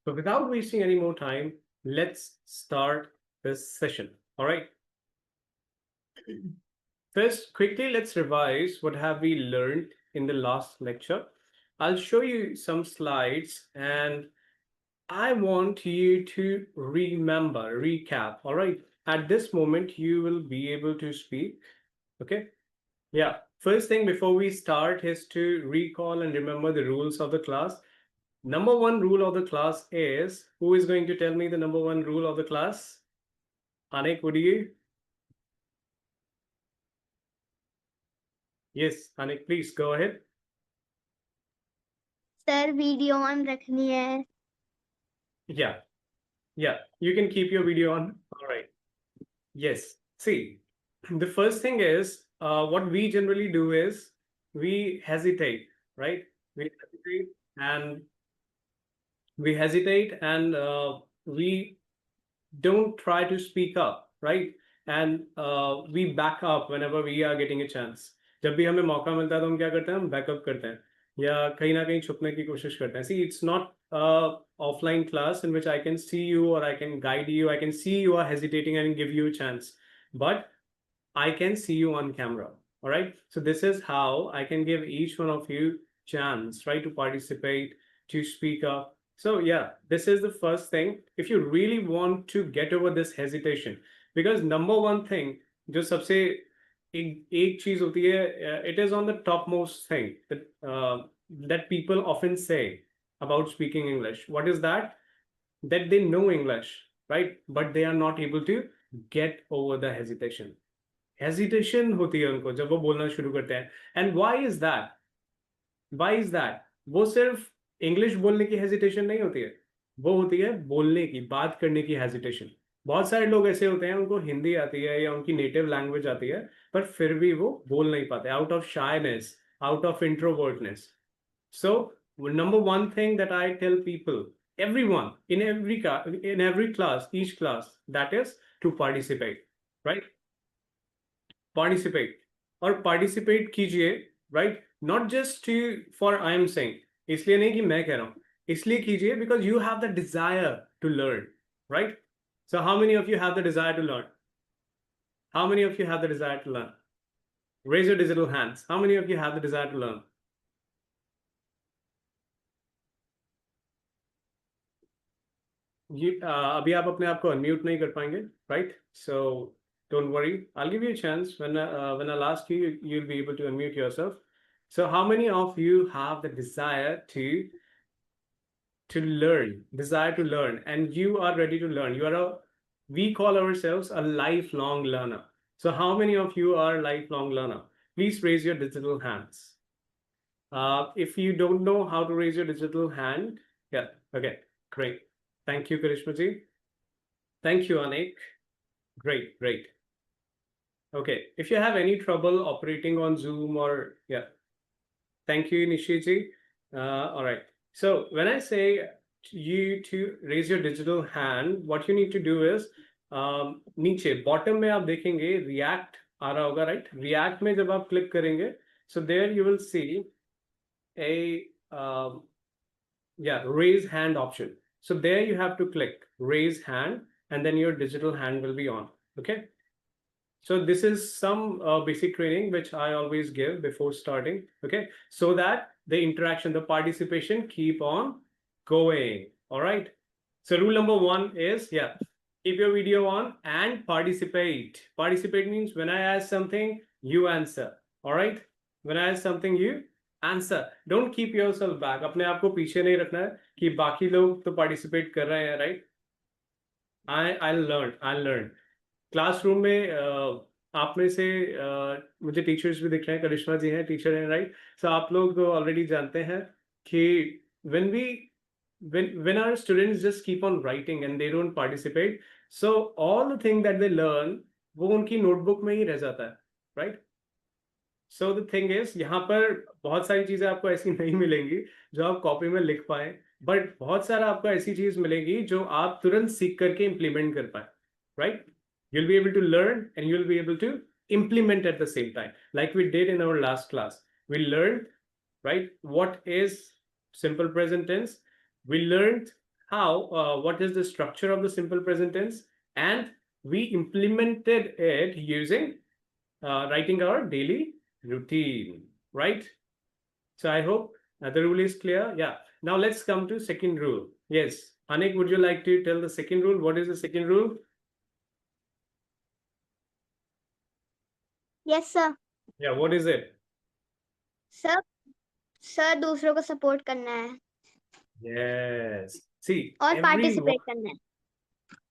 So without wasting any more time, let's start this session. All right. First, quickly, let's revise what have we learned in the last lecture. I'll show you some slides and I want you to remember, recap. All right. At this moment, you will be able to speak. Okay. Yeah. First thing before we start is to recall and remember the rules of the class. Number one rule of the class is, who is going to tell me the number one rule of the class? Anik, would you? Yes, Anik, please go ahead. Sir video on रखनी है. Yeah, yeah, you can keep your video on. All right. Yes. See, the first thing is, what we generally do is we hesitate, right? We hesitate and we don't try to speak up, right? And we back up whenever we are getting a chance. जब भी हमें मौका मिलता है तो हम क्या करते हैं, हम बैकअप करते हैं या कहीं ना कहीं छुपने की कोशिश करते हैं. See, it's not offline class in which I can see you or I can guide you. I can see you are hesitating and give you a chance, but I can see you on camera. All right. So this is how I can give each one of you chance, right, to participate, to speak up. So yeah, this is the first thing. If you really want to get over this hesitation, because number one thing, जो सबसे एक चीज होती है, it is on the topmost thing that people often say about speaking English. What is that? That they know English, right? But they are not able to get over the hesitation. Hesitation होती है उनको जब वो बोलना शुरू करते हैं. And why is that वो सिर्फ इंग्लिश बोलने की हेजिटेशन नहीं होती है, वो होती है बोलने की, बात करने की हेजिटेशन. बहुत सारे लोग ऐसे होते हैं उनको हिंदी आती है या उनकी नेटिव लैंग्वेज आती है, पर फिर भी वो बोल नहीं पाते, out of shyness, out of introvertness. So number one thing that I tell people, everyone, in every class, each class, that is to participate, right? Participate और participate कीजिए, right? Not just to for I am saying, इसलिए नहीं कि मैं कह रहा हूँ, इसलिए कीजिए because you have the desire to learn, right? So how many of you have the desire to learn? How many of you have the desire to learn? Raise your digital hands. How many of you have the desire to learn? अभी आप अपने आप को unmute नहीं कर पाएंगे, right? So don't worry. I'll give you a chance when I'll ask you, you'll be able to unmute yourself. So how many of you have the desire to learn, and you are ready to learn? We call ourselves a lifelong learner. So how many of you are lifelong learner? Please raise your digital hands. If you don't know how to raise your digital hand, yeah, okay, great. Thank you, Karishma ji. Thank you, Anik. Great, great. Okay, if you have any trouble operating on Zoom or, yeah. Thank you, Nishi ji. All right. So when I say you to raise your digital hand, what you need to do is, नीचे bottom में आप देखेंगे react आ रहा होगा, right? React में जब आप click करेंगे, so there you will see a raise hand option. So there you have to click raise hand and then your digital hand will be on. Okay. So this is some basic training which I always give before starting. Okay. So that the interaction, the participation keep on going. All right. So rule number one is, yeah, keep your video on and participate. Participate means when I ask something, you answer. All right. When I ask something, you answer. Don't keep your self back. अपने आप को पीछे नहीं रखना है कि बाकी लोग तो पार्टिसिपेट कर रहे हैं, राइट? I learn. क्लासरूम में आप में से मुझे टीचर्स भी दिख रहे हैं, करिश्मा जी हैं, टीचर हैं, राइट? सो आप लोग ऑलरेडी जानते हैं कि when our students just keep on writing and they don't participate, so all the thing that they learn वो उनकी नोटबुक में ही रह जाता है, right? So the thing is, यहाँ पर बहुत सारी चीजें आपको ऐसी नहीं मिलेंगी जो आप कॉपी में लिख पाए, बट बहुत सारा आपको ऐसी चीज मिलेगी जो आप तुरंत सीख करके इंप्लीमेंट कर पाए, right? You'll be able to learn and you'll be able to implement at the same time, like we did in our last class. We learned, right, what is simple present tense. We learned what is the structure of the simple present tense, and we implemented it using writing our daily routine, right? So I hope the rule is clear. Yeah. Now let's come to second rule. Yes. Anik, would you like to tell the second rule? What is the second rule? Yes, sir. Yeah, what is it? Sir sir दूसरों को support करना है Yes. See, और everyone, participate करना है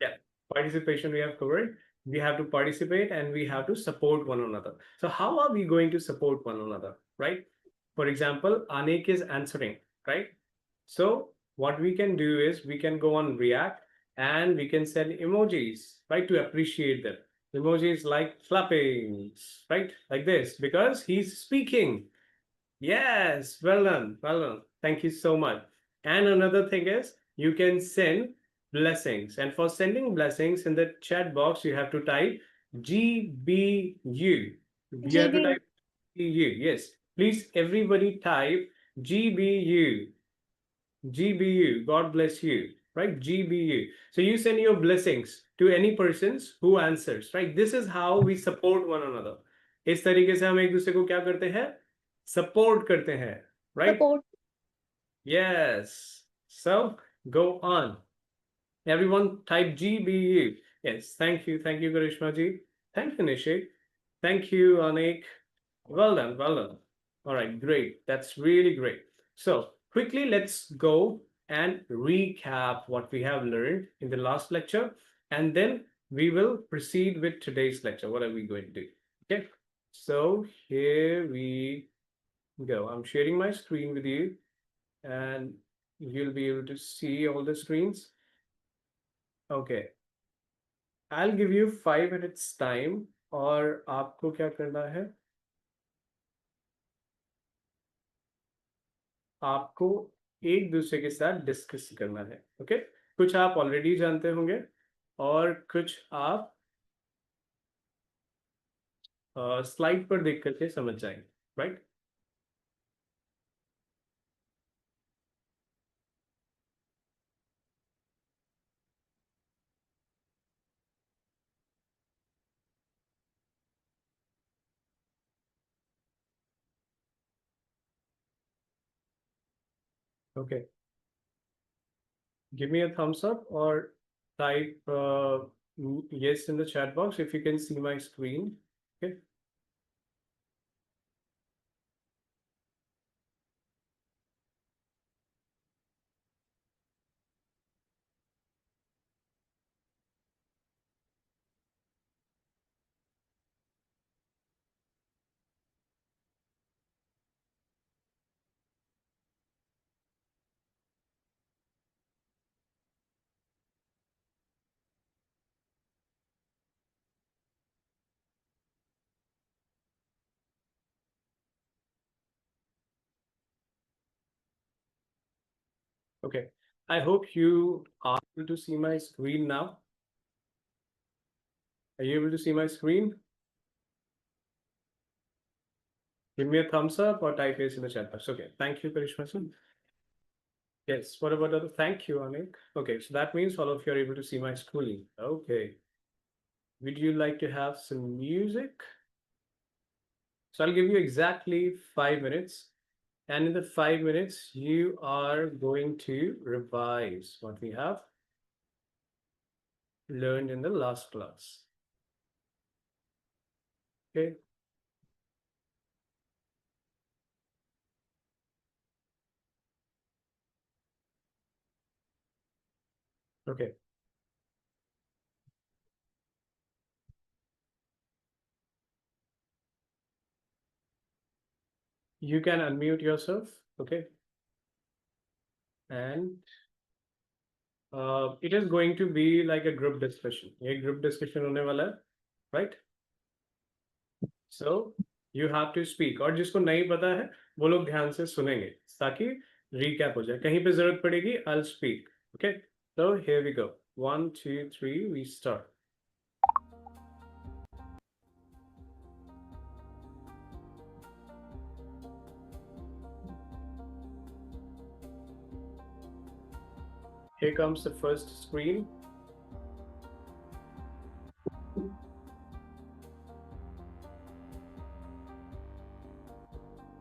yeah, participation we have covered. We have to participate and we have to support one another. So how are we going to support one another, right? For example, Anik is answering, right? So what we can do is we can go on React and we can send emojis, right, to appreciate them. Emojis like clapping, right, like this, because he's speaking. Yes, well done, well done. Thank you so much. And another thing is you can send blessings. And for sending blessings in the chat box, you have to type GBU. You ji have to भी type GBU. Yes. Please, everybody type GBU. GBU. God bless you. Right? GBU. So you send your blessings to any persons who answers. Right? This is how we support one another. इस तरीके से हम एक दूसरे को क्या करते हैं सपोर्ट करते हैं right support yes so go on everyone type GBU yes thank you Karishma ji thank you Nishik thank you Anik well done all right great that's really great so quickly let's go and recap what we have learned in the last lecture and then we will proceed with today's lecture what are we going to do okay so here we go. I'm sharing my screen with you and you'll be able to see all the screens. Okay. I'll give you 5 minutes time और आपको क्या करना है आपको एक दूसरे के साथ डिस्कस करना है ओके कुछ आप ऑलरेडी जानते होंगे और कुछ आप स्लाइड पर देख करके समझ जाएंगे right okay give me a thumbs up or type yes in the chat box if you can see my screen okay Okay, I hope you are able to see my screen now. Are you able to see my screen? Give me a thumbs up or type yes in the chat box. Okay, thank you, Karishma. Yes, what about the thank you, Anik? Okay, so that means all of you are able to see my screen. Okay. Would you like to have some music? So I'll give you exactly 5 minutes. And in the 5 minutes, you are going to revise what we have learned in the last class. Okay. Okay. You can unmute yourself. Okay. And it is going to be like a group discussion. A group discussion होने वाला है, right? So you have to speak. और जिसको नहीं पता है वो लोग ध्यान से सुनेंगे ताकि recap हो जाए कहीं पे जरूरत पड़ेगी I'll speak. Okay. So here we go. 1, 2, 3. We start. Here comes the first screen.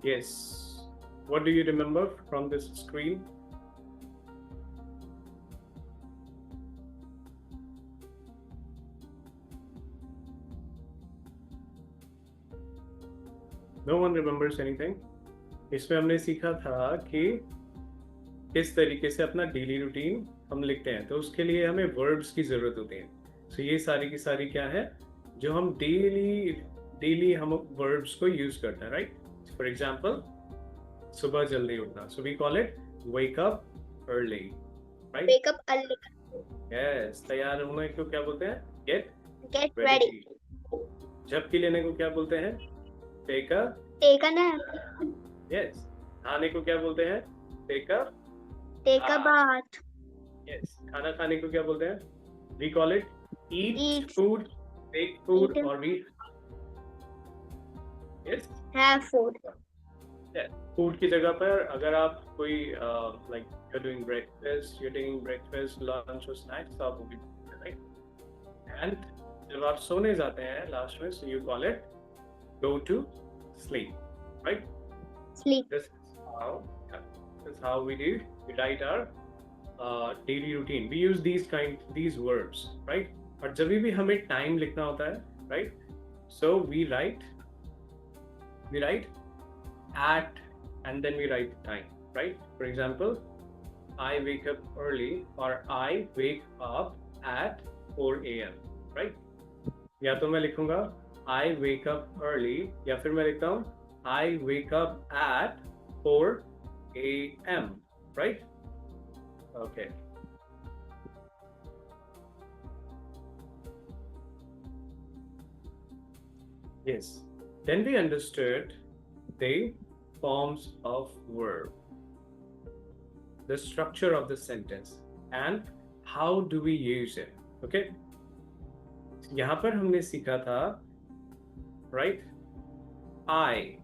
Yes. What do you remember from this screen? No one remembers anything. इसमें हमने सीखा था कि किस तरीके से अपना डेली रूटीन हम लिखते हैं, तो उसके लिए हमें वर्ब्स की जरूरत होती है. सो ये सारी की सारी क्या है जो हम डेली डेली हम वर्ब्स को यूज करते हैं, राइट? फॉर एग्जांपल, सुबह जल्दी उठना, so we call it wake up early, right? Wake up early. Yes. तैयार होने को क्या बोलते हैं? Get Get ready. झपकी लेने को क्या बोलते हैं? Take a. Take a nap. Yes. खाने को क्या बोलते हैं? Take a. Take a bath. Yes. खाना खाने को क्या बोलते हैं? We call it eat Eat. Food, take food, Eat. और we yes Have food. Food की जगह पर अगर आप कोई like you are doing breakfast, you are taking breakfast, lunch और स्नैक्स, तो आप वो भी, राइट? एंड जब आप सोने जाते हैं लास्ट में, so you call it go to sleep, right? Sleep. This is how we do. We write our daily routine. We use these verbs, right? और जब भी हमें टाइम लिखना होता है, right? So we write at, and then we write the time, right? For example, I wake up early, or I wake up at 4 a.m., right? या तो मैं लिखूंगा I wake up early, या फिर मैं लिखता हूँ I wake up at 4 a.m., right? Okay. Yes. Then we understood the forms of verb, the structure of the sentence, and how do we use it. Okay. यहाँ पर हमने सीखा था, right? I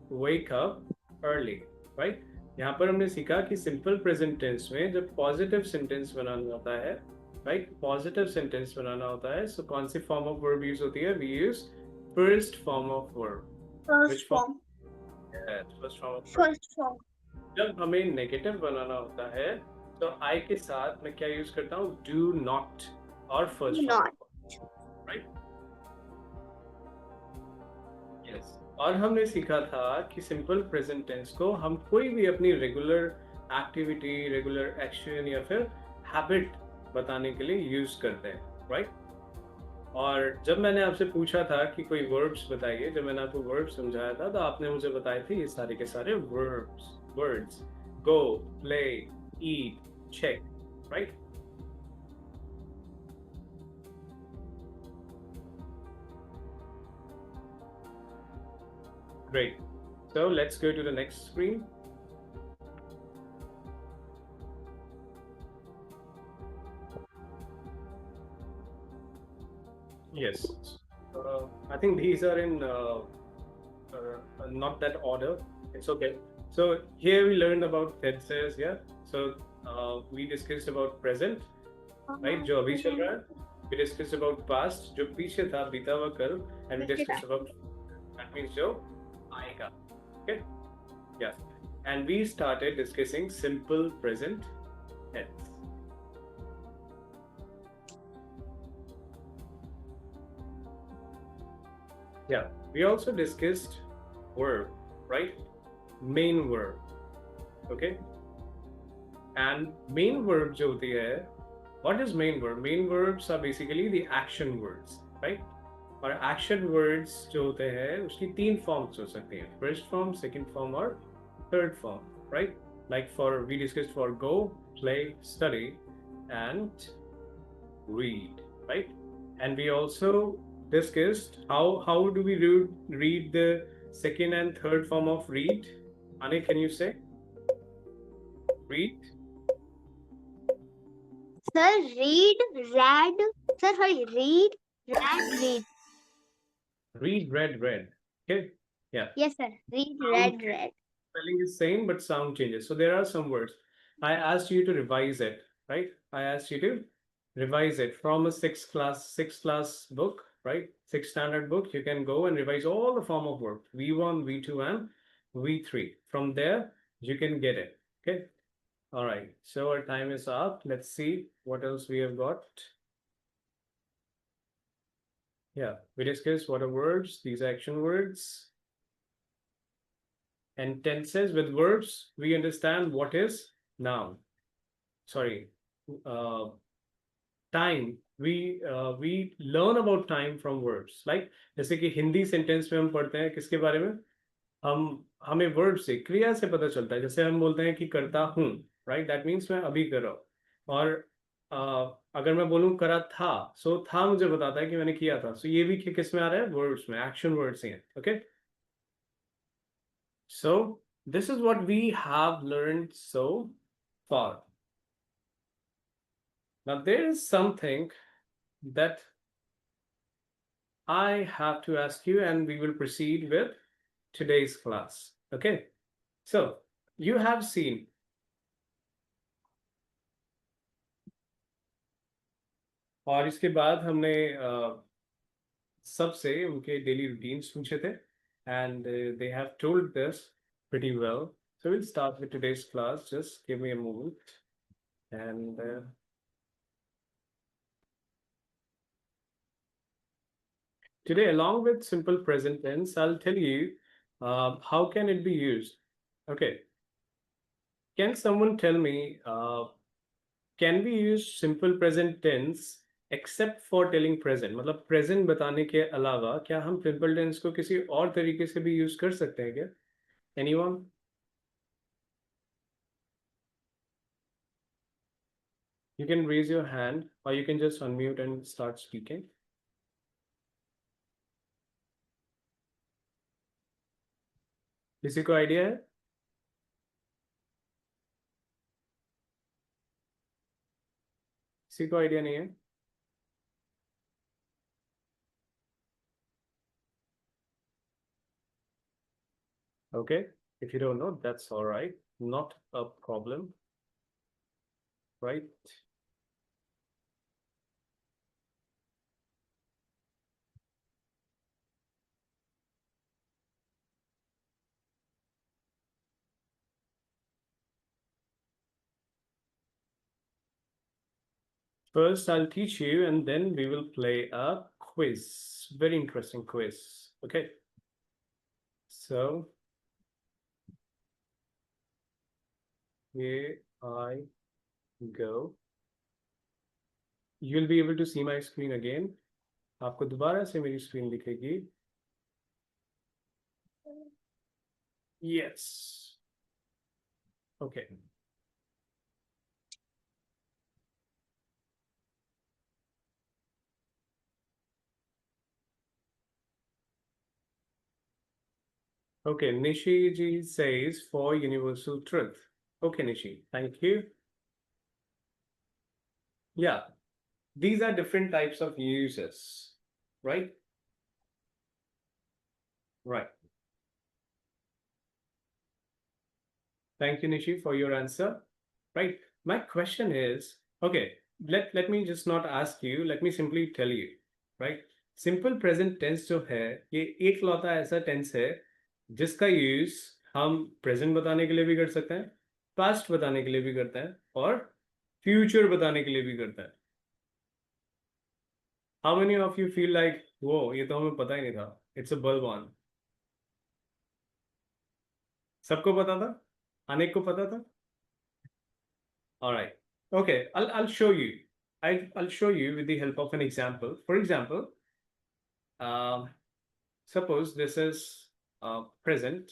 wake up early, right? यहाँ पर हमने सीखा कि सिंपल प्रेजेंट टेंस में जब पॉजिटिव सेंटेंस बनाना होता है, राइट? पॉजिटिव सेंटेंस बनाना होता है, सो कौन सी फॉर्म ऑफ वर्ब यूज होती है? We use first form of verb. First form. First form. जब हमें नेगेटिव बनाना होता है तो I के साथ मैं क्या यूज करता हूँ? डू नॉट और फर्स्ट फॉर्म, राइट? यस. और हमने सीखा था कि सिंपल प्रेजेंट टेंस को हम कोई भी अपनी रेगुलर एक्टिविटी, रेगुलर एक्शन या फिर हैबिट बताने के लिए यूज करते हैं, राइट? और जब मैंने आपसे पूछा था कि कोई वर्ब्स बताइए, जब मैंने आपको वर्ब्स समझाया था, तो आपने मुझे बताए थे ये सारे के सारे words: go, play, eat, check, right? Great. So let's go to the next screen. Yes. I think these are in not that order. It's okay. So here we learned about tenses, yeah. So we discussed about present, right? जो अभी चल रहा है. We discussed about past, जो पीछे था, बीता हुआ कल, and we discussed about, that means जो आएगा. Okay. Yeah. And we started discussing simple present tense. Yeah. We also discussed verb, right? Main verb. Okay. And main verb जो होती है, what is main verb? Main verbs are basically the action words, right? और action words जो होते हैं उसकी तीन forms हो सकती हैं: first form, second form और third form, right? Like we discussed for go, play, study, and read, right? And we also discussed how do we read the second and third form of read. Ane, can you say read? Sir, read, read. Sir, sorry, read, read. Read, read. Okay. Yeah. Yes, sir. Read, read. Spelling is same, but sound changes. So there are some words. I asked you to revise it, right? I asked you to revise it from a sixth class book, right? Sixth standard book. You can go and revise all the form of verb, V1, V2, and V3. From there, you can get it. Okay. All right. So our time is up. Let's see what else we have got. Yeah, we discussed what are words. These are action words. And tenses with verbs, we understand what is noun. Sorry, uh, time. We learn about time from verbs. Like जैसे कि Hindi sentence में हम पढ़ते हैं किसके बारे में, हम हमें वर्ब से, क्रिया से पता चलता है. जैसे हम बोलते हैं कि करता हूँ, राइट, दैट मीन्स मैं अभी कर रहा हूँ. और अगर मैं बोलूँ करा था, सो था मुझे बताता है कि मैंने किया था. सो ये भी किस में आ रहा है, वर्ड्स में, एक्शन वर्ड्स हैं. Okay, so this is what we have learned so far. Now there is something that I have to ask you, and we will proceed with today's class. Okay, so you have seen और इसके बाद हमने सबसे उनके daily routines पूछे थे, and they have told this pretty well. So we'll start with today's class. Just give me a moment. And today, along with simple present tense, I'll tell you how can it be used. Okay, can someone tell me, can we use simple present tense except for telling present? मतलब present बताने के अलावा क्या हम simple tense को किसी और तरीके से भी use कर सकते हैं क्या? Anyone? You can raise your hand, or you can just unmute and start speaking. किसी को idea है? किसी को idea नहीं है? Okay, if you don't know, that's all right. Not a problem, right? First, I'll teach you, and then we will play a quiz. Very interesting quiz. Okay. So here I go. You'll be able to see my screen again. आपको दोबारा से मेरी screen दिखेगी. Yes. Okay. Okay, Nishi ji says for universal truth. Okay, Nishi, thank you. Yeah, these are different types of uses, right? Right. Thank you, Nishi, for your answer. Right. My question is, okay, let me just not ask you, let me simply tell you, right? Simple present tense जो है, ये एक लौता ऐसा tense है जिसका use हम present बताने के लिए भी कर सकते हैं, पास्ट बताने के लिए भी करते हैं, और फ्यूचर बताने के लिए भी करते हैं. How many of you feel like वो ये तो हमें पता ही नहीं था, इट्स अ बल्ब ऑन? सबको पता था, अनेक को पता था. All right. Okay, I'll show you. I'll show you with the help of an example. For example, um, suppose this is present,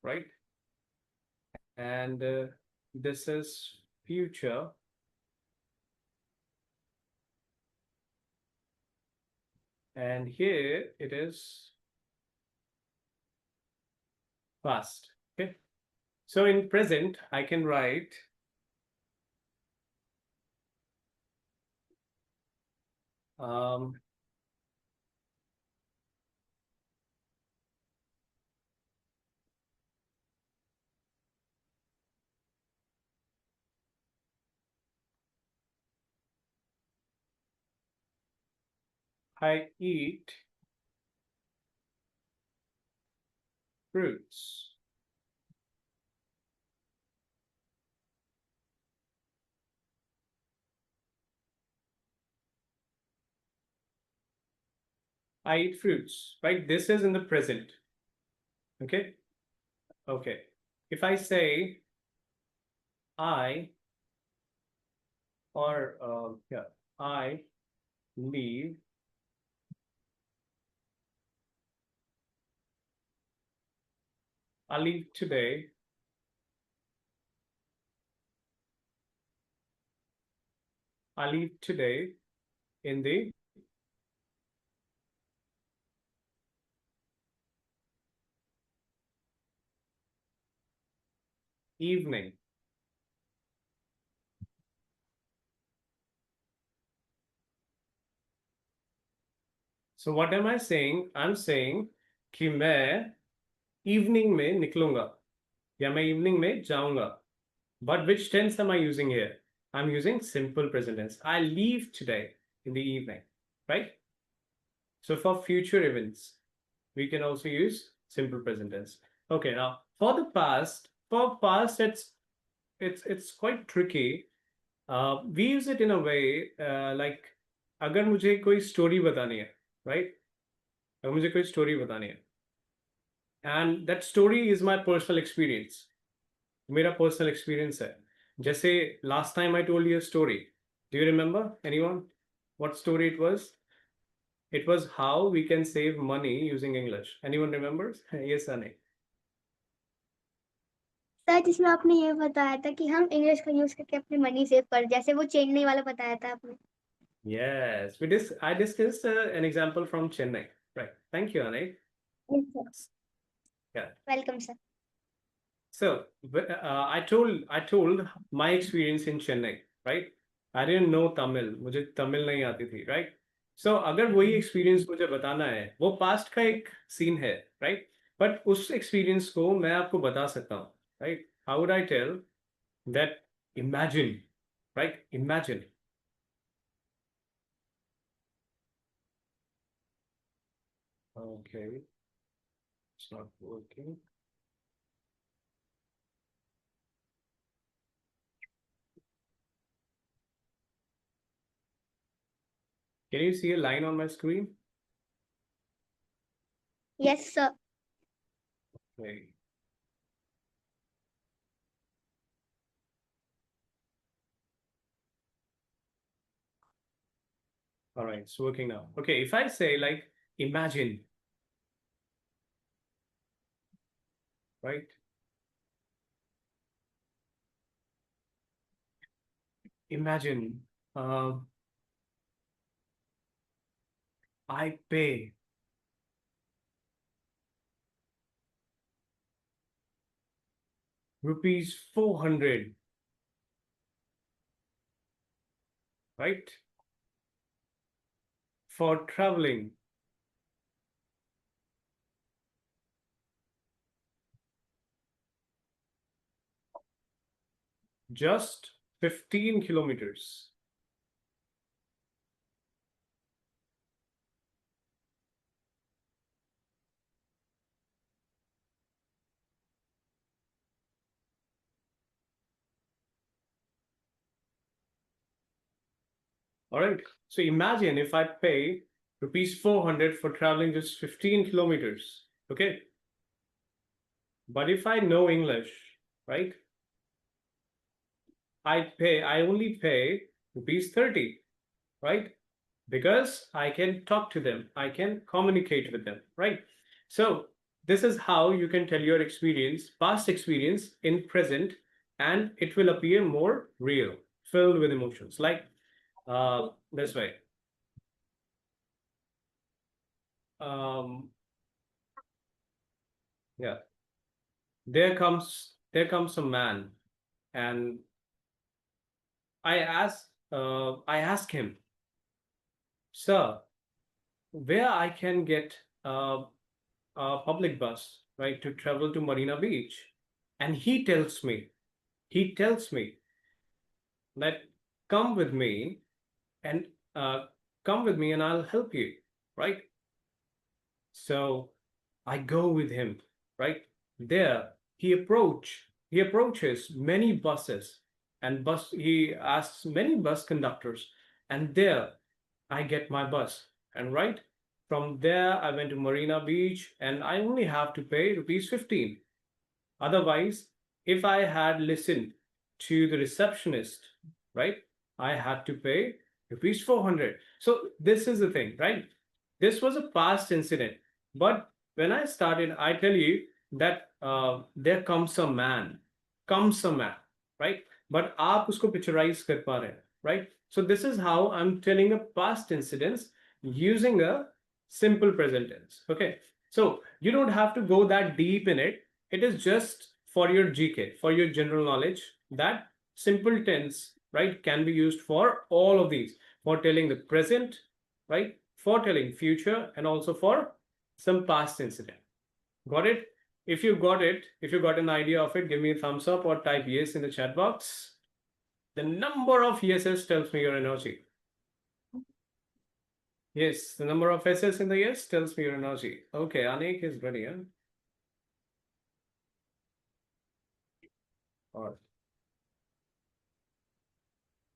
right? And this is future. And here it is past. Okay. So in present, I can write um, I eat fruits. I eat fruits, right? This is in the present. Okay. Okay. If I say I or yeah, I leave I leave today. I leave today in the evening. So what am I saying? I'm saying कि मैं evening में निकलूंगा या मैं evening में जाऊंगा. But which tense am I using here? I'm using simple present tense. I leave today in the evening, right? So for future events, we can also use simple present tense. Okay, now for past, it's quite tricky. We use it in a way like अगर मुझे कोई story बतानी है, right? अगर मुझे कोई story बतानी है, and that story is my personal experience. मेरा पर्सनल एक्सपीरियंस है. जैसे last time I told you a story. Do you remember anyone what story it was? It was how we can save money using English. Anyone remembers? Yes और नहीं? Sir जिसमें आपने ये बताया था कि हम इंग्लिश का यूज करके अपनी मनी सेव कर, जैसे वो चेन्नई वाला बताया था आपने. Yes, I discussed an example from Chennai. Right. Thank you, Anay. Yes, sir. Yeah. Welcome, sir. So I told my experience in Chennai, right? I didn't know Tamil. मुझे तमिल नहीं आती थी, right? So अगर वही experience मुझे बताना है, वो past का एक scene है, right? But उस experience को मैं आपको बता सकता हूँ, right? How would I tell that? Imagine, right? Imagine. Okay, it's not working. Can you see a line on my screen? Yes, sir. Okay. All right, it's working now. Okay, if I say like imagine, right? Imagine I pay rupees 400, right? For traveling just 15 kilometers. All right. So imagine if I pay rupees 400 for traveling just 15 kilometers. Okay. But if I know English, right? I only pay rupees 30, right? Because I can talk to them, I can communicate with them, right? So this is how you can tell your experience, past experience in present, and it will appear more real, filled with emotions, like this way. Um, yeah, there comes a man, and I ask him, sir, where I can get a public bus, right, to travel to Marina Beach. And he tells me that come with me and uh, come with me and I'll help you. right? So I go with him, right? There he approaches many buses, and he asks many bus conductors, and there I get my bus. And right from there I went to Marina Beach, and I only have to pay rupees 15. Otherwise, if I had listened to the receptionist, right, I had to pay rupees 400. So this is the thing, right? This was a past incident. But when I started, I tell you that there comes a man, right? But आप उसको picturize कर पा रहे हैं, right? So this is how I'm telling a past incidents using a simple present tense. Okay. So you don't have to go that deep in it. It is just for your GK, for your general knowledge, that simple tense, right, can be used for all of these, for telling the present, right, for telling future, and also for some past incident. Got it? If you got it, if you got an idea of it, give me a thumbs up or type yes in the chat box. The number of yeses tells me your energy. Yes, the number of S's in the yes tells me your energy. Okay, Anik is ready, huh? All right.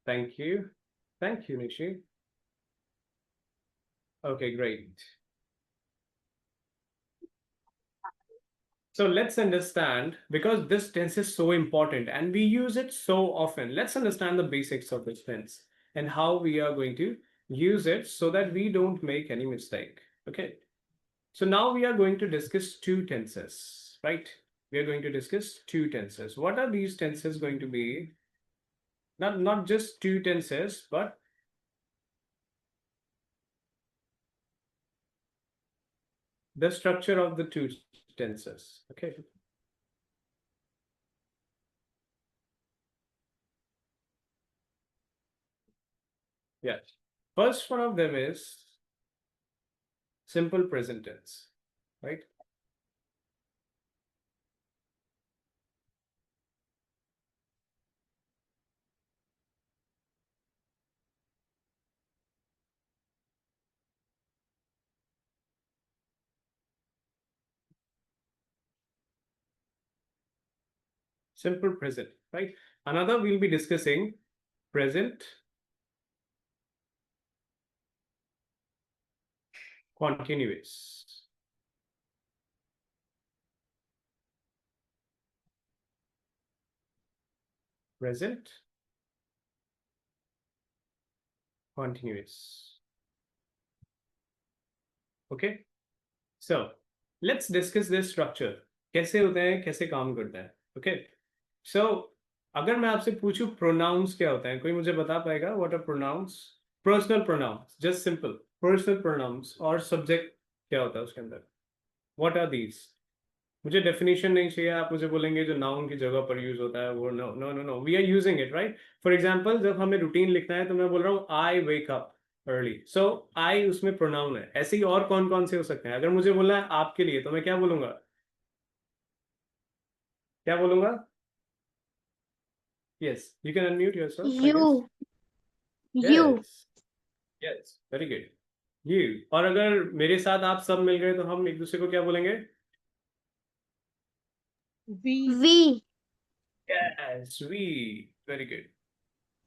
Thank you. Thank you, Nishi. Okay, great. So let's understand, because this tense is so important and we use it so often. Let's understand the basics of this tense and how we are going to use it so that we don't make any mistake. Okay. So now we are going to discuss two tenses, right? We are going to discuss two tenses. What are these tenses going to be? Not just two tenses, but the structure of the two tenses. Okay. Yes. First one of them is simple present tense, right? Simple present, right? Another we'll be discussing present continuous. Present continuous. Okay. So let's discuss this structure. कैसे होता है, कैसे काम करता है. Okay. So अगर मैं आपसे पूछूं pronouns क्या होता है, कोई मुझे बता पाएगा? What are pronouns? Personal pronouns, just simple. Personal pronouns और subject क्या होता है उसके अंदर? What are these? मुझे डेफिनेशन नहीं चाहिए. आप मुझे बोलेंगे जो नाउन की जगह पर यूज होता है वो. No no no no, we are using it, right? For example, जब हमें रूटीन लिखना है तो मैं बोल रहा हूँ आई वेक अप अर्ली. सो आई उसमें प्रोनाउन है. ऐसे ही और कौन कौन से हो सकते हैं? अगर मुझे बोलना है आपके लिए तो मैं क्या बोलूंगा? क्या बोलूंगा? Yes, you can unmute yourself, I guess. You, you, yes. Yes, very good. You. और अगर मेरे साथ आप सब मिल गए तो हम एक दूसरे को क्या बोलेंगे? we, Yes, we. Very good.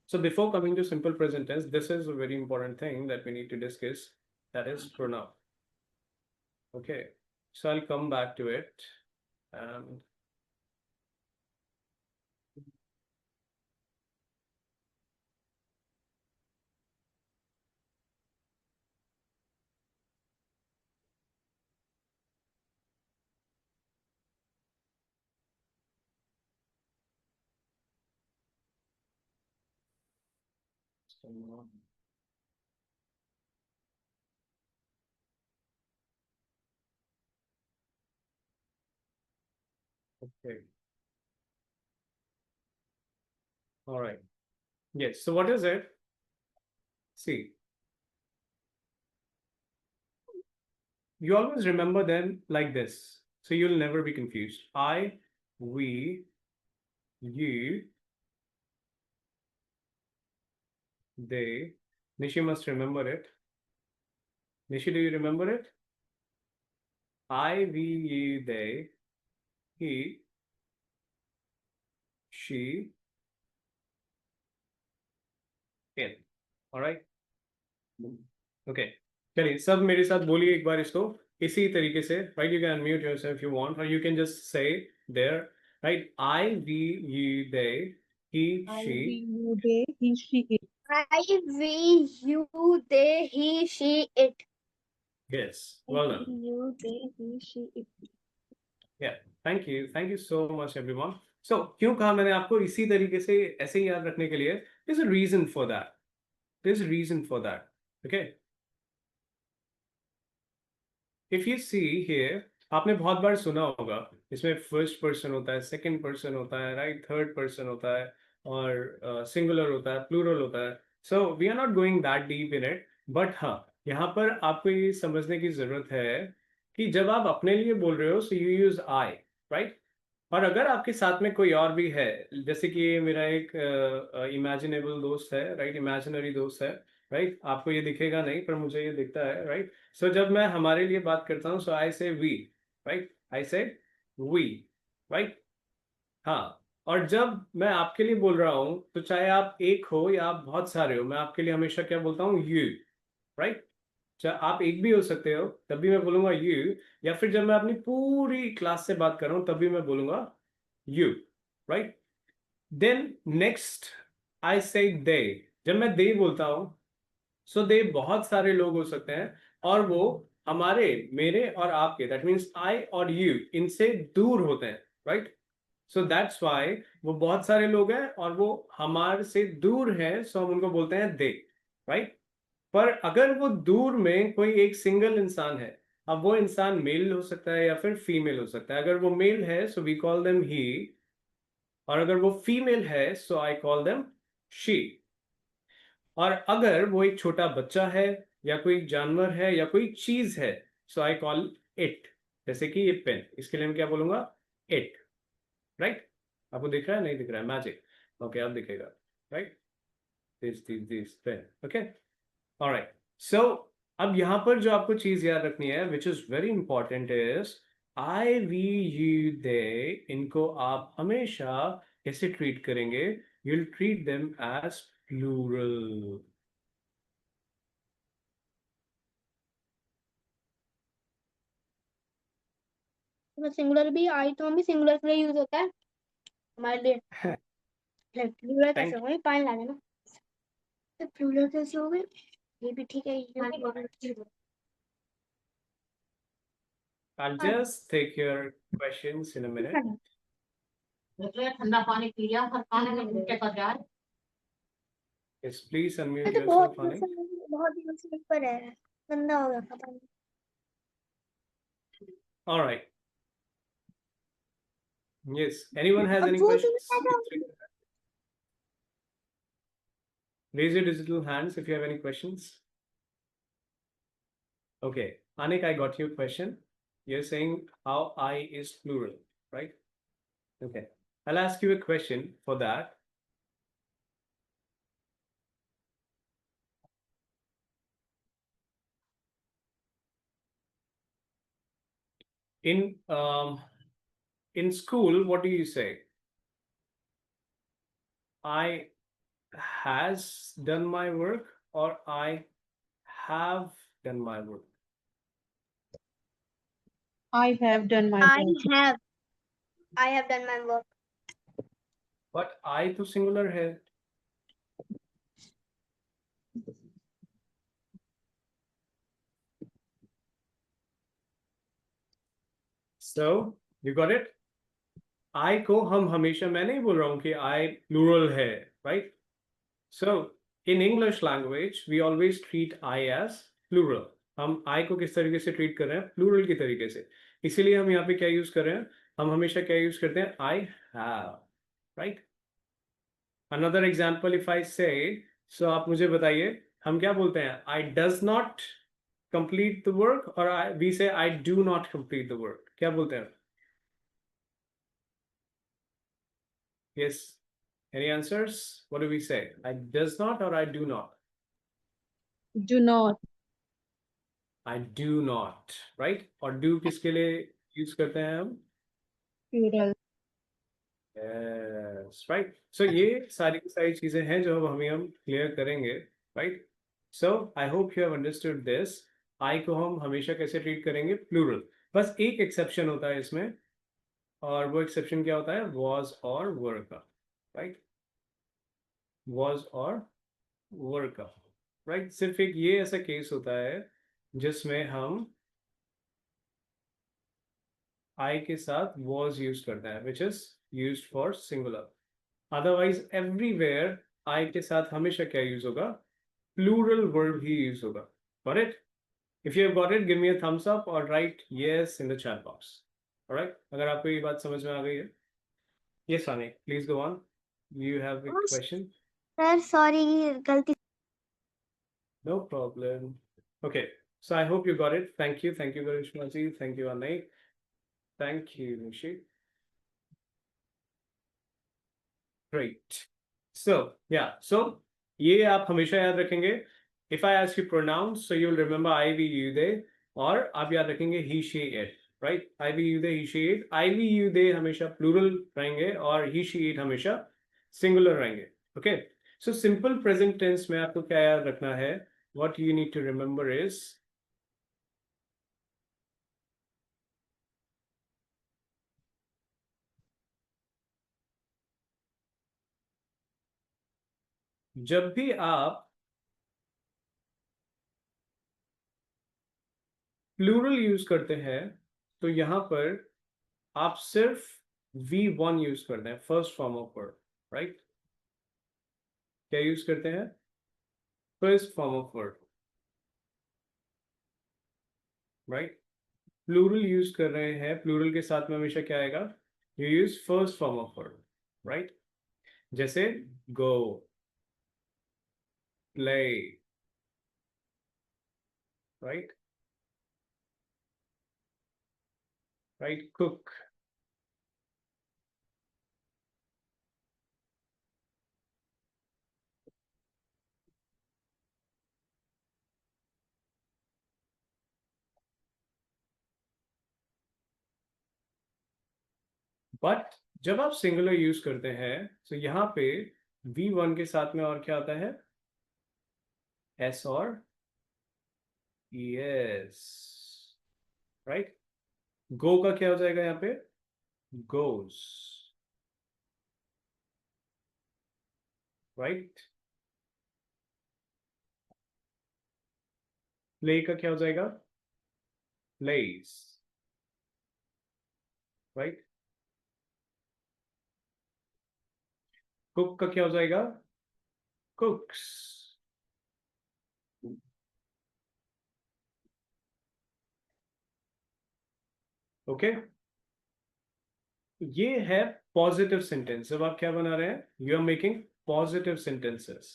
So before coming to simple present tense, this is a very important thing that we need to discuss. That is pronoun. Okay. So I'll come back to it. And okay. All right. Yes. So what is it? See, you always remember them like this. So you'll never be confused. I, we, you, they. Nishi must remember it. Nishi, do you remember it? I, we, you, they, he, she, it. All right. Okay. चलिए सब मेरे साथ बोलिए एक बार इसको इसी तरीके से. Right, you can unmute yourself if you want, or you can just say there. Right, I, we, you, they, he, I, she. we, you, they, he, she, it. I, we, you, they, he, she, it. Yes, I, well we, done. you, they, he, she, it. Yeah, thank you so much everyone. So क्यों कहा मैंने आपको इसी तरीके से ऐसे ही याद रखने के लिए? There's a reason for that. There's a reason for that. Okay. If you see here, आपने बहुत बार सुना होगा इसमें फर्स्ट पर्सन होता है, सेकंड पर्सन होता है, राइट, थर्ड पर्सन होता है, और सिंगुलर होता है, प्लूरल होता है. So we are not going that deep in it, but हाँ, यहाँ पर आपको ये समझने की जरूरत है कि जब आप अपने लिए बोल रहे हो so you use I, right. और अगर आपके साथ में कोई और भी है, जैसे कि ये मेरा एक इमेजिनेबल दोस्त है, राइट, इमेजिनरी दोस्त है, राइट, आपको ये दिखेगा नहीं पर मुझे ये दिखता है, राइट. सो जब मैं हमारे लिए बात करता हूँ सो आई से वी, राइट, आई से वी, राइट. हाँ, और जब मैं आपके लिए बोल रहा हूँ तो चाहे आप एक हो या आप बहुत सारे हो, मैं आपके लिए हमेशा क्या बोलता हूँ? You, right. चाहे आप एक भी हो सकते हो तब भी मैं बोलूंगा यू, या फिर जब मैं अपनी पूरी क्लास से बात कर रहा हूँ तब भी मैं बोलूंगा you, right. Then next I say they. जब मैं दे बोलता हूं सो दे बहुत सारे लोग हो सकते हैं और वो हमारे, मेरे और आपके, दैट मीन्स आई और यू, इनसे दूर होते हैं, राइट. सो दैट्स वाई वो बहुत सारे लोग हैं और वो हमारे से दूर हैं, सो हम उनको बोलते हैं दे, राइट. पर अगर वो दूर में कोई एक सिंगल इंसान है, अब वो इंसान मेल हो सकता है या फिर फीमेल हो सकता है. अगर वो मेल है so we call them he, और अगर वो फीमेल है so I call them she. और अगर वो एक छोटा बच्चा है या कोई जानवर है या कोई चीज है सो आई कॉल इट. जैसे कि ये पेन, इसके लिए मैं क्या बोलूंगा? It, right. आपको दिख रहा है? नहीं दिख रहा है? मैजिक. ओके, अब दिखेगा, right. This pen. Okay, alright. So अब यहां पर जो आपको चीज याद रखनी है which is very important is I, we, you, they. इनको आप हमेशा कैसे ट्रीट करेंगे? you'll treat them as plural. तो सिंगुलर भी आई तो हम भी सिंगुलर के लिए यूज होता है हमारे लिए. प्लूरल कैसे Thank होगा? पानी ला देना. तो प्लूरल कैसे होगा? ये भी ठीक है. I'll just take your questions in a minute. ठंडा पानी पी लिया हर पानी में घुटने का जार. Yes, please ये unmute तो बहुत yourself, honey. बहुत ही मुश्किल पर है. गंदा हो गया पता नहीं. All right. Yes, anyone has अब any वो तुम्हें questions? कैसा? Raise your digital hands if you have any questions. Okay, Anik, I got your question. You're saying how I is plural, right? Okay, I'll ask you a question for that. In school, what do you say? I has done my work or I have done my work? I have done my I work. have. I have done my work. But I तो singular है. So you got it. I को हम हमेशा, मैं नहीं बोल रहा हूँ कि I plural है, right? So in English language we always treat I as plural. हम I को किस तरीके से ट्रीट कर रहे हैं? प्लूरल की तरीके से. इसीलिए हम यहाँ पे क्या यूज कर रहे हैं? हम हमेशा क्या यूज करते हैं? I have, right? Another example if I say, so आप मुझे बताइए हम क्या बोलते हैं? I does not complete the work or we say I do not complete the work. क्या बोलते हैं? Yes. Any answers? What do we say? I does not or I do not? Do not. I do not, right? और do किसके लिए use करते हैं हम? Plural. Yes, right. So ये सारी की सारी चीजें हैं जो अब हम क्लियर करेंगे, right? So I hope you have understood this. I को हम हमेशा कैसे ट्रीट करेंगे? प्लूरल. बस एक एक्सेप्शन होता है इसमें, और वो एक्सेप्शन क्या होता है? Was और were का, right? Was और were का, right? सिर्फ एक ये ऐसा केस होता है जिसमें हम I के साथ was यूज करते हैं, which is used for singular. Otherwise everywhere I के साथ हमेशा क्या यूज होगा? प्लूरल वर्ब ही यूज होगा. Got it? If you have got it, give me a thumbs up और write yes in the chat box. Alright, अगर आपको ये बात समझ में आ गई है. यस सानी, please go on. You have a question? Sir sorry, गलती। No problem. Okay, so I hope you got it. Thank you. Thank you, Karishma ji. Thank you, Anai. Thank you, Nishi. Great. So, yeah. So, ये आप हमेशा याद रखेंगे. If I ask you pronouns, so you'll remember I, we, you, they. और आप याद रखेंगे he, she, it. Right? I, we, you, they, he, she, it. I, we, you, they हमेशा plural रहेंगे और he, she, it हमेशा singular रहेंगे. Okay? So, simple present tense में आपको क्या याद रखना है? What you need to remember is जब भी आप प्लूरल यूज करते हैं तो यहां पर आप सिर्फ V1 यूज करते हैं, first form of word. Right? क्या यूज करते हैं? First form of word. Right? Plural use कर रहे हैं, प्लूरल के साथ में हमेशा क्या आएगा? You use first form of word. Right? जैसे go, play. Right? Right? Cook. But जब आप सिंगुलर यूज करते हैं तो यहां पे V1 के साथ में और क्या आता है? S और यस. राइट? गो का क्या हो जाएगा यहाँ पे? गोज. राइट? प्ले का क्या हो जाएगा? प्लेस. राइट? कुक का क्या हो जाएगा? कुक्स. ओके. ये है पॉजिटिव सेंटेंस. जब आप क्या बना रहे हैं? You are making positive sentences.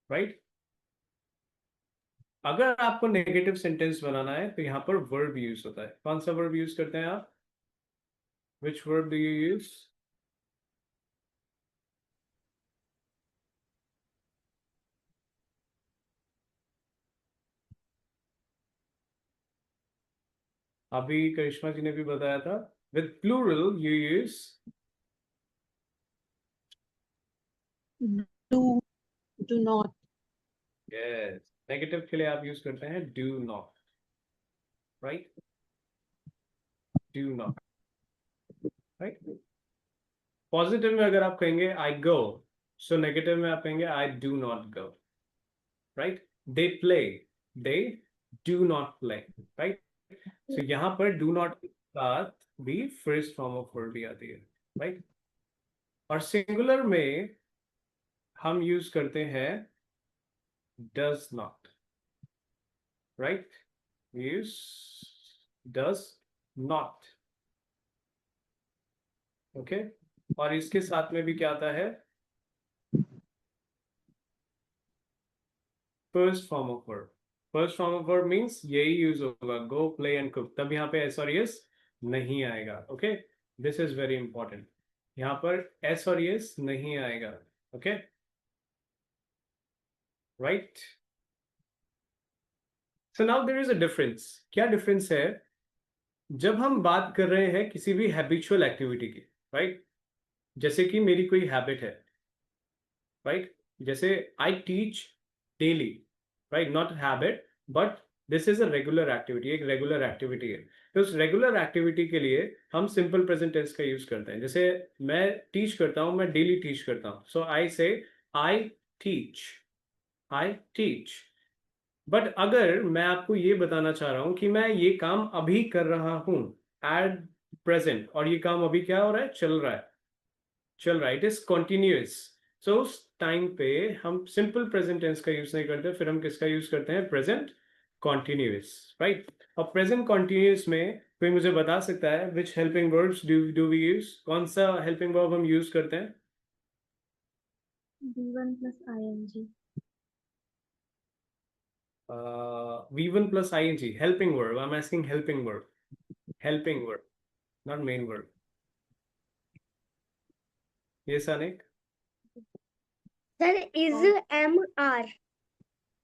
Right? अगर आपको नेगेटिव सेंटेंस बनाना है तो यहां पर वर्ब यूज होता है. कौन सा वर्ब यूज करते हैं आप? Which verb do you use? अभी करिश्मा जी ने भी बताया था. With plural you use do not. Yes. Negative के लिए आप यूज करते हैं do not. Right? Do not. Right? Positive में अगर आप कहेंगे आई गो, सो नेगेटिव में आप कहेंगे I do not go. Right? They play, they do not play. Right? So यहां पर डू नॉट के साथ भी फर्स्ट फॉर्म ऑफ वर्ड भी आती है. राइट? और सिंगुलर में हम यूज करते हैं does not. Right? Use does not. Okay. और इसके साथ में भी क्या आता है? First form of verb. First form of verb means यही यूज होगा, गो, प्ले एंड कुक. तब यहाँ पे एस और यस नहीं आएगा. Okay. This is very important. यहाँ पर एस और यस नहीं आएगा. Okay. right? So now there is a difference. क्या difference है? जब हम बात कर रहे हैं किसी भी हैबिचुअल एक्टिविटी की, राइट? जैसे कि मेरी कोई हैबिट है, राइट? जैसे I teach daily, right? Not habit, but this is a regular activity, एक रेगुलर एक्टिविटी है। तो उस रेगुलर एक्टिविटी के लिए हम सिंपल प्रेजेंट टेंस का यूज करते हैं। जैसे मैं टीच करता हूँ, मैं डेली टीच करता हूँ, सो आई से I teach, I teach. But अगर मैं आपको ये बताना चाह रहा हूं कि मैं ये काम अभी कर रहा हूं एट प्रेजेंट, और ये काम अभी क्या हो रहा है, चल रहा है, चल रहा है, इट इज कॉन्टिन्यूस। सो उस टाइम पे हम सिंपल प्रेजेंट टेंस का यूज नहीं करते, फिर हम किसका यूज करते हैं, प्रेजेंट कॉन्टिन्यूस, राइट? और प्रेजेंट कॉन्टिन्यूस में कोई मुझे बता सकता है which helping verbs do we use, कौन सा हेल्पिंग वर्ब हम यूज करते हैं? V1 plus ing. V1 plus ing, helping verb. I'm asking helping verb. Helping verb, not main verb. Yes, Anik? Sir, is MR.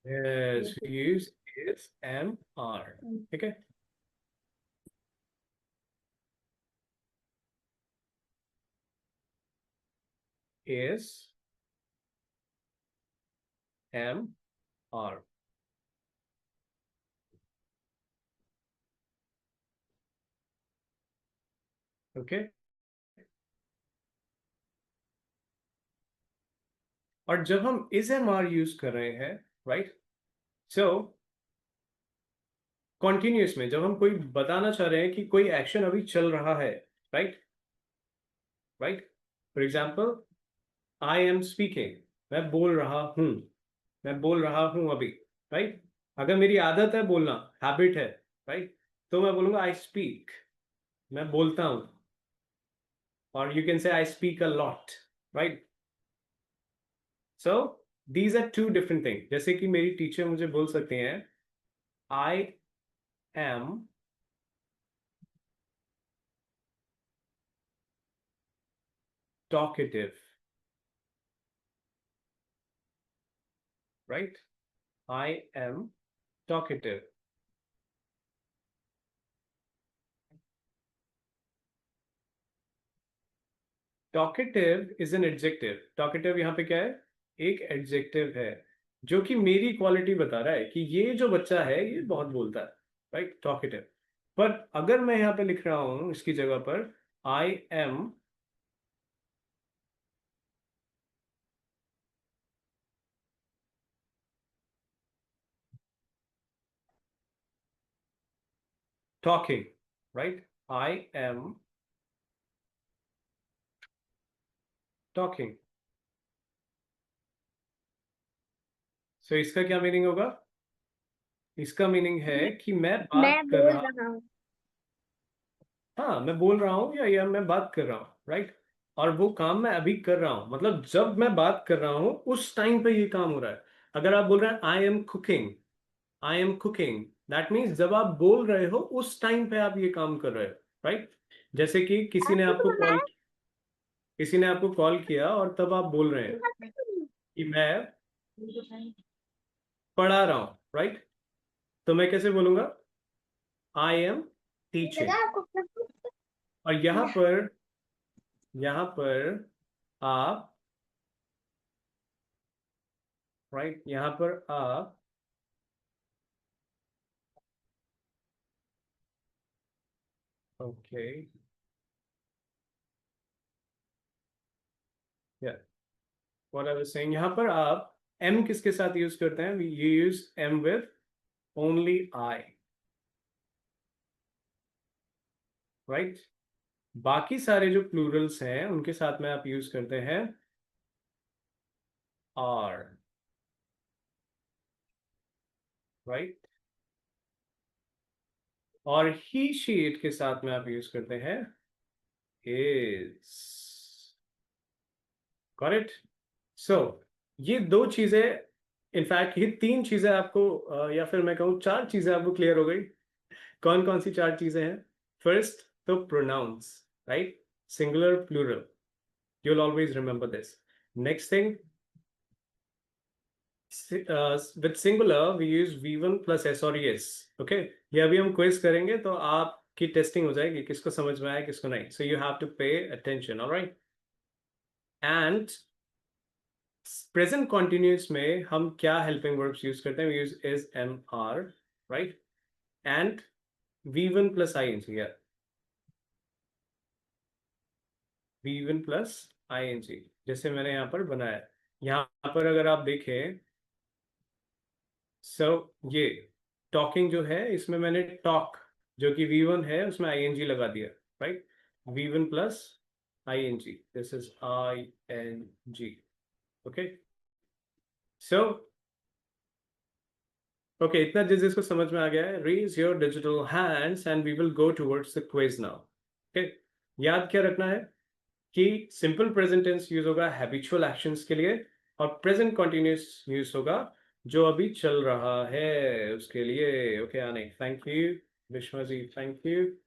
Yes, we use is MR. Okay. Is MR. Okay. और जब हम is MR use कर रहे हैं, right? सो continuous में जब हम कोई बताना चाह रहे हैं कि कोई एक्शन अभी चल रहा है, right? Right? For example, I am speaking, मैं बोल रहा हूं, मैं बोल रहा हूं अभी, राइट? अगर मेरी आदत है बोलना, हैबिट है, राइट? तो मैं बोलूंगा आई स्पीक, मैं बोलता हूं। और you can say I speak a lot, right? So these are two different thing. जैसे कि मेरी टीचर मुझे बोल सकते हैं I am talkative, right? I am talkative. Talkative is an adjective. Talkative यहाँ पे क्या है, एक एडजेक्टिव है जो कि मेरी क्वालिटी बता रहा है कि ये जो बच्चा है ये बहुत बोलता है, राइट? टॉकेटिव। पर अगर मैं यहाँ पे लिख रहा हूं इसकी जगह पर I am talking, right? I am talking. So इसका क्या मीनिंग होगा? इसका मीनिंग है कि मैं मैं बात कर बोल रहा, रहा हूँ। हाँ मैं बोल रहा हूँ या मैं बात कर रहा हूँ, राइट? और वो काम मैं अभी कर रहा हूँ, मतलब जब मैं बात कर रहा हूँ उस टाइम पे ये काम हो रहा है। अगर आप बोल रहे हैं I am cooking, I am cooking, that means जब आप बोल रहे हो उस टाइम पे आप ये काम कर रहे हो, राइट? जैसे कि ऐसे तो मैं किसी ने आपको कॉल किया और तब आप बोल रहे हैं कि मैं पढ़ा रहा हूँ, राइट? तो मैं कैसे बोलूंगा, आई एम टीचिंग। और यहाँ पर आप, राइट, यहाँ पर आप ओके, या व्हाट आई वाज सेइंग, यहाँ पर आप एम किसके साथ यूज करते हैं? You use am with only I, right? बाकी सारे जो प्लूरल्स हैं उनके साथ में आप यूज करते हैं आर, राइट? और ही शी इट के साथ में आप यूज करते हैं इज, करेक्ट? सो ये दो चीजें, इनफैक्ट ये तीन चीजें आपको या फिर मैं कहूँ चार चीजें आपको क्लियर हो गई। कौन कौन सी चार चीजें हैं? फर्स्ट तो pronouns, right? Singular plural, you'll always remember this. Next thing, With singular we use V1 plus S or ES. Okay, ये अभी हम क्विज करेंगे तो आपकी टेस्टिंग हो जाएगी किसको समझ में आया किसको नहीं. So you have to pay attention. All right. And present continuous में हम क्या helping verbs use करते हैं? We use is, am, are, right? And V1 plus ing. Yeah. V1 plus ing. जैसे मैंने यहाँ पर बनाया. यहाँ पर अगर आप देखें, so ये talking जो है इसमें मैंने talk जो कि V1 है उसमें ing लगा दिया, right? V1 plus ing. This is ing. Okay. So okay, इतना जिसको समझ में आ गया है, raise your digital hands and we will go towards the quiz now. Okay, याद क्या रखना है कि simple present tense यूज होगा habitual actions के लिए और present continuous यूज होगा जो अभी चल रहा है उसके लिए. Okay, आने. Thank you, Vishma ji. Thank you.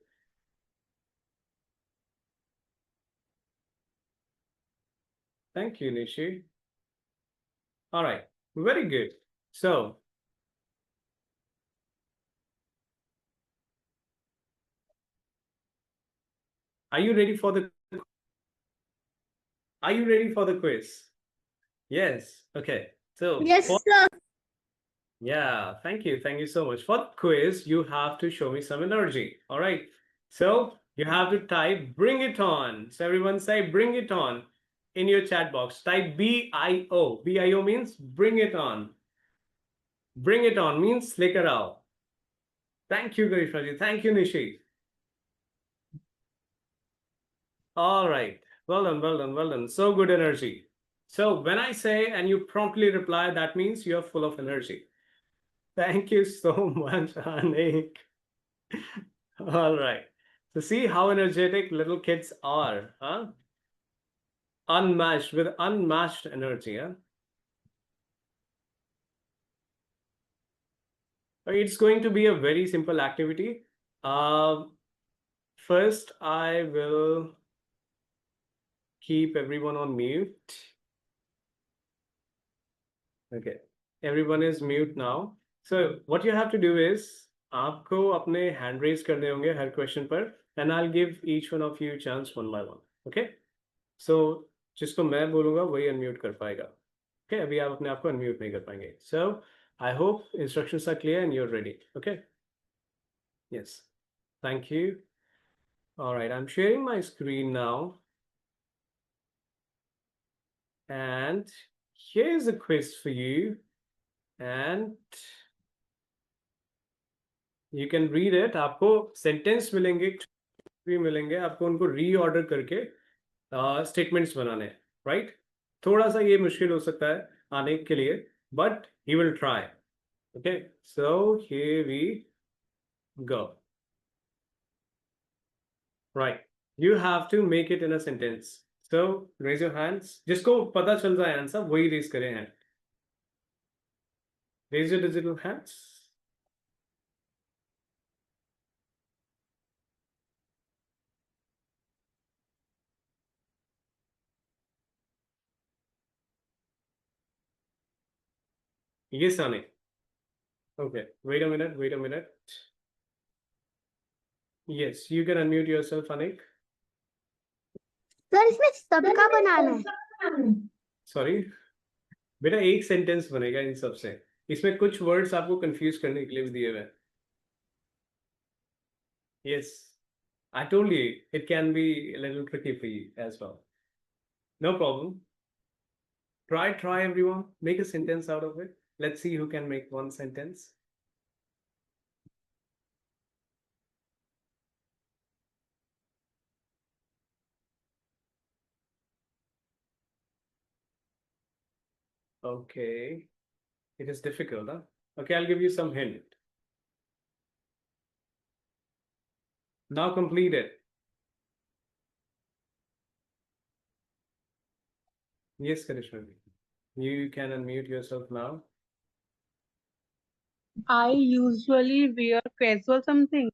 Thank you, Nishi. All right, very good. So are you ready for the quiz? Yes. Okay. So Yes, sir. yeah, thank you. Thank you so much. For the quiz, you have to show me some energy. All right. So you have to type bring it on. So everyone say bring it on in your chat box. Type BIO. BIO means bring it on. Bring it on means lekar aao. Thank you, Garishma ji. Thank you, Nishi. All right. Well done, well done, well done. So good energy. So when I say and you promptly reply, that means you're full of energy. Thank you so much, Anik. All right. So see how energetic little kids are, huh? Unmatched, with unmatched energy, huh? It's going to be a very simple activity. First, I will keep everyone on mute. Okay, everyone is mute now. So what you have to do is आपको अपने hand raise करने होंगे हर question पर, and I'll give each one of you chance one by one. Okay? So जिसको मैं बोलूँगा वही unmute कर पाएगा. Okay? अभी आप अपने आप को unmute नहीं कर पाएंगे. So I hope instructions are clear and you're ready. Okay? Yes. Thank you. All right, I'm sharing my screen now. And here's a quiz for you. And you can read it. आपको sentence मिलेंगे, भी मिलेंगे. आपको उनको reorder करके statements बनाने हैं, right? थोड़ा सा ये मुश्किल हो सकता है आने के लिए, but he will try. Okay, so here we go. Right, you have to make it in a sentence. So raise your hands. जिसको पता चल रहा है आंसर वही raise करें hand. Raise your digital hands. Yes, Anik. Okay, wait a minute, wait a minute. Yes, you can unmute yourself, Anik. Sir इसमें सबका बनाना है. Sorry. बेटा एक सेंटेंस बनेगा इन सब से. इसमें कुछ वर्ड्स आपको कंफ्यूज करने के लिए भी दिए हुए हैं. Yes, I told you it can be a little tricky for you as well. No problem. Try everyone. Make a sentence out of it. Let's see who can make one sentence. Okay. It is difficult, huh? Okay, I'll give you some hint. Now complete it. Yes, Karishma. You can unmute yourself now. I usually wear casual something.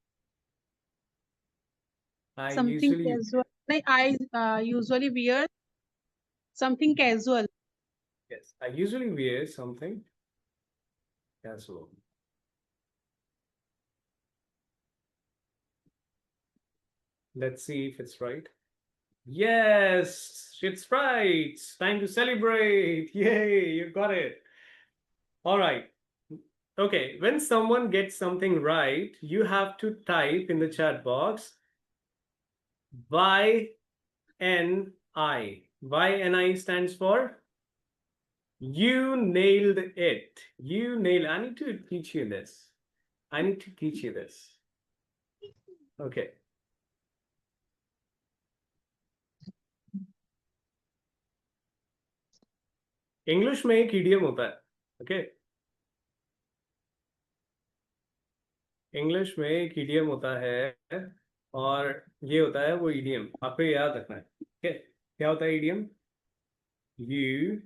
Something usually casual. Like I usually wear something casual. Yes, I usually wear something casual. Let's see if it's right. Yes, it's right. Time to celebrate. Yay, you got it. All right. Okay, when someone gets something right, you have to type in the chat box YNI. YNI stands for you nailed it. You nailed. I need to teach you this. I need to teach you this. Okay. English में एक idiom होता है. Okay. English में एक idiom होता है और ये होता है वो इडियम. आपको याद रखना है. ओके. क्या होता है idiom? You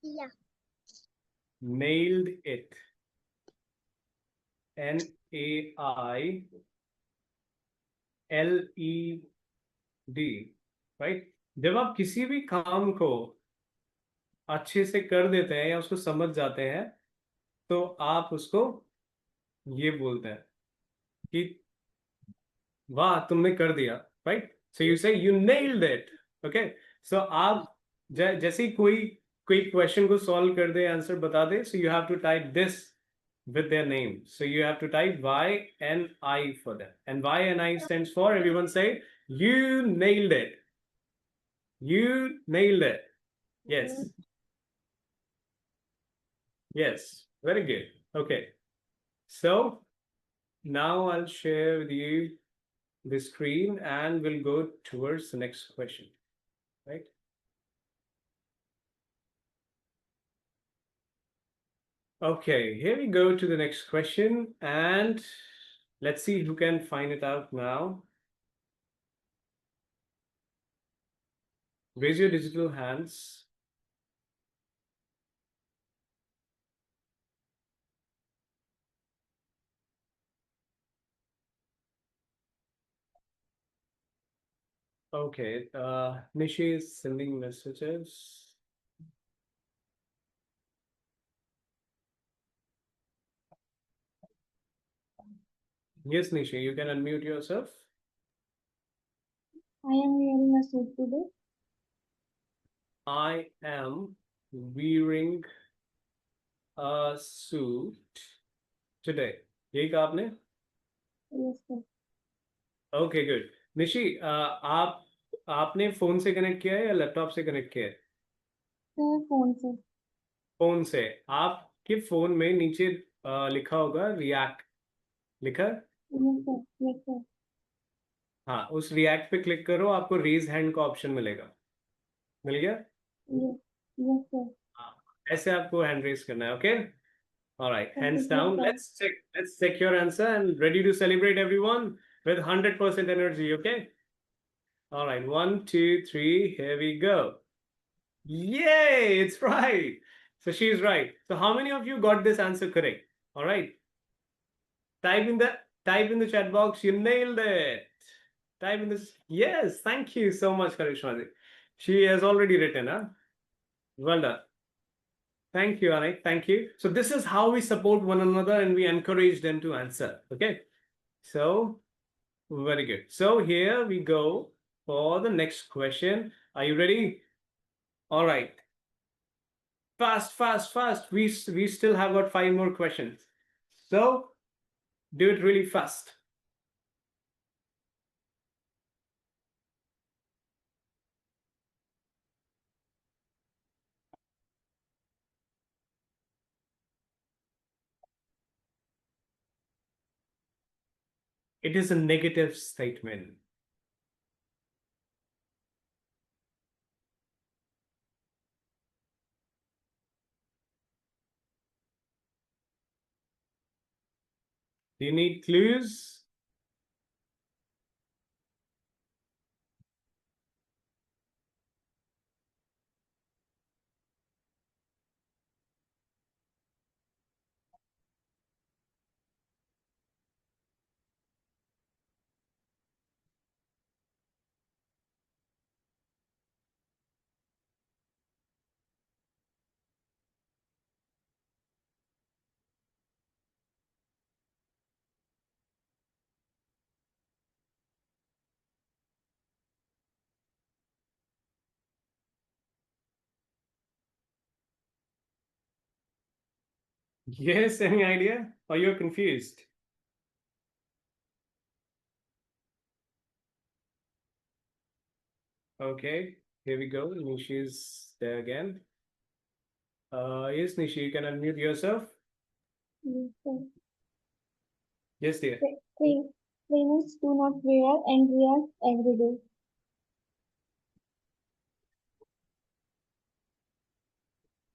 Yeah. nailed it. NAILED. Right. जब आप किसी भी काम को अच्छे से कर देते हैं या उसको समझ जाते हैं तो आप उसको ये बोलते हैं कि वाह तुमने कर दिया. राइट. सो यू से यू नेल्ड इट. ओके. सो आप जैसे ही कोई कोई क्वेश्चन को सॉल्व कर दे, आंसर बता दे, so you have to type this with their name. So you have to type YNI for them. And YNI stands for, everyone say, you nailed it. You nailed it. Yes. Yes. Very good. Okay. So now I'll share with you the screen and we'll go towards the next question. Right? Okay, here we go to the next question and let's see who can find it out now. Raise your digital hands. Okay, Nishi is sending messages. Yes, Nishi, you can unmute yourself. I am wearing a suit today. I am wearing a suit today. यही कहा आपने? Yes, sir. Okay, good. Nishi, आपने phone से connect किया है या laptop से connect किया है? Sir, phone से. फोन से. आपके फोन में नीचे लिखा होगा रिएक्ट. लिखा? Yes, sir. Yes, sir. हाँ, उस रिएक्ट पे क्लिक करो, आपको रेज हैंड का ऑप्शन मिलेगा. मिल गया? Yes. Yes, sir. हाँ, ऐसे आपको हैंड रेज करना है. Okay. All right, Okay, hands yes, down. sir. Let's check your answer and ready to celebrate everyone with 100% energy. Okay. All right, 1, 2, 3. Here we go. Yay! It's right. So she's right. So how many of you got this answer correct? All right. Type in the chat box. You nailed it. Type in this. Yes. Thank you so much, Karishma. She has already written. Huh? Well done. Thank you, Anik. Thank you. So this is how we support one another and we encourage them to answer. Okay. So very good. So here we go for the next question. Are you ready? All right. Fast, fast, fast. We still have got 5 more questions. So do it really fast. It is a negative statement. Do you need clues? Yes, any idea? Or you're confused? Okay, here we go. Nishi is there again. Yes, Nishi, you can unmute yourself. Yes, sir. Yes, dear. Trainers do not wear underwear every day.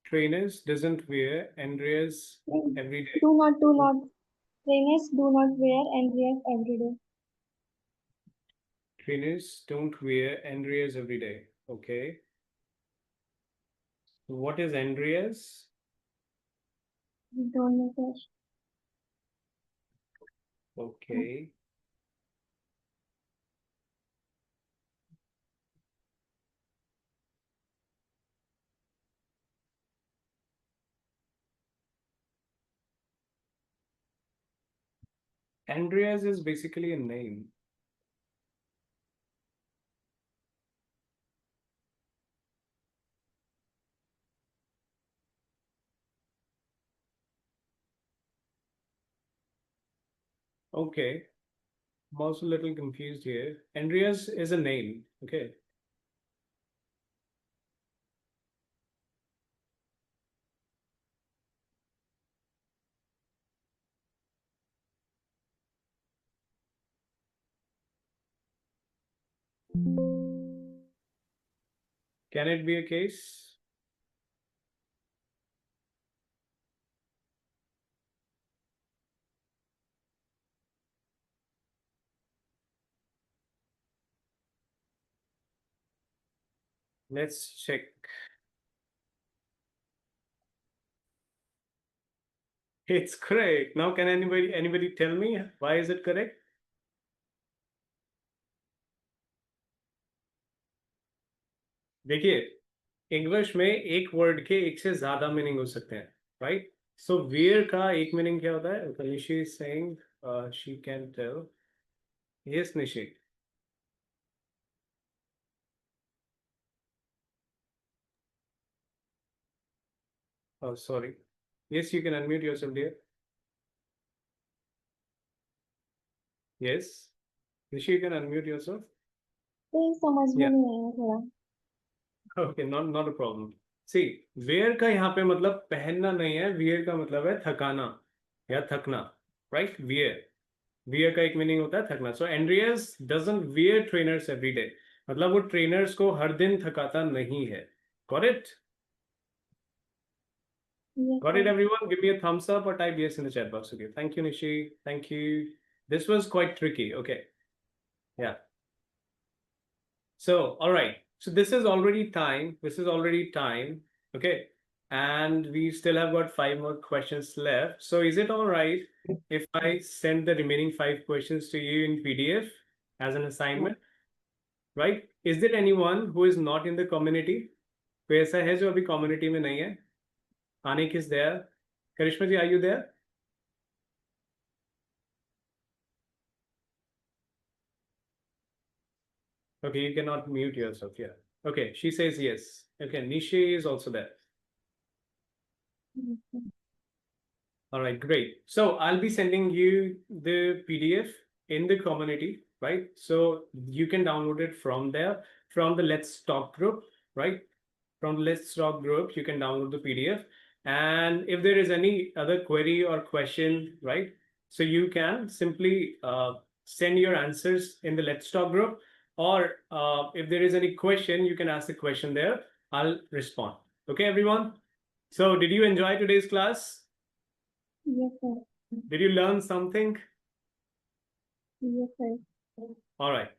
Trainers doesn't wear Andreas every day. Do not. Trainers do not wear underwear every day. Trainers don't wear Andreas every day. Okay. What is Andreas? Don't know, sir. Okay. Andreas is basically a name. Okay. I'm also a little confused here. Andreas is a name. Okay. Can it be a case? Let's check. It's correct. Now, can anybody tell me why is it correct? देखिए, English में एक word के एक से ज्यादा meaning हो सकते हैं, राइट? सो वेयर का एक मीनिंग क्या होता है? Nishi is saying she can tell. Yes Nishi. Oh, sorry. Yes, you can unmute yourself, dear. Yes. Nishi, you can unmute yourself. तो समझ में Yeah. नहीं आया थोड़ा. Okay, not a problem. See, wear का यहाँ पे मतलब पहनना नहीं है. Wear का मतलब है थकाना या थकना, right? Wear का एक मीनिंग होता है थकना. So Andreas doesn't wear trainers every day. मतलब वो ट्रेनर्स को हर दिन थकाता नहीं है. Got it? Yes, Got it, sir. everyone? Give me a thumbs up or type yes in the chat box. Okay. Thank you, Nishi. Thank you. This was quite tricky. Okay. Yeah. So, all right. So this is already time. This is already time. Okay. And we still have got 5 more questions left. So is it all right if I send the remaining 5 questions to you in PDF as an assignment? Right? Is there anyone who is not in the community? कोई ऐसा है जो अभी community में नहीं है? Anik is there. Karishma ji, are you there? Okay, you cannot mute yourself. Yeah. Okay, she says yes. Okay, Nishi is also there. Yes, sir. All right, great. So I'll be sending you the PDF in the community, right? So you can download it from there, from the Let's Talk group, right? From the Let's Talk group, you can download the PDF. And if there is any other query or question, right? So you can simply send your answers in the Let's Talk group, or if there is any question, you can ask the question there. I'll respond. Okay, everyone? So did you enjoy today's class? Yes, sir. Did you learn something? Yes, sir. All right.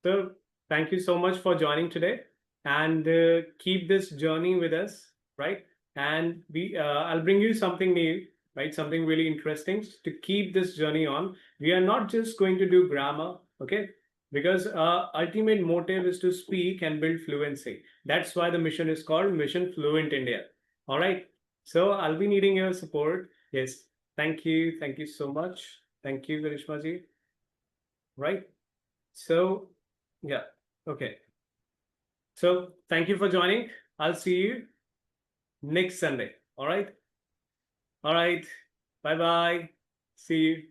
So thank you so much for joining today, and keep this journey with us, right? And I'll bring you something new, right? Something really interesting to keep this journey on. We are not just going to do grammar, okay? Because ultimate motive is to speak and build fluency. That's why the mission is called Mission Fluent India. All right. So I'll be needing your support. Yes. Thank you. Thank you so much. Thank you, Karishma ji. Right. So, yeah, okay. So, thank you for joining. I'll see you next Sunday. All right. All right. Bye bye. See you.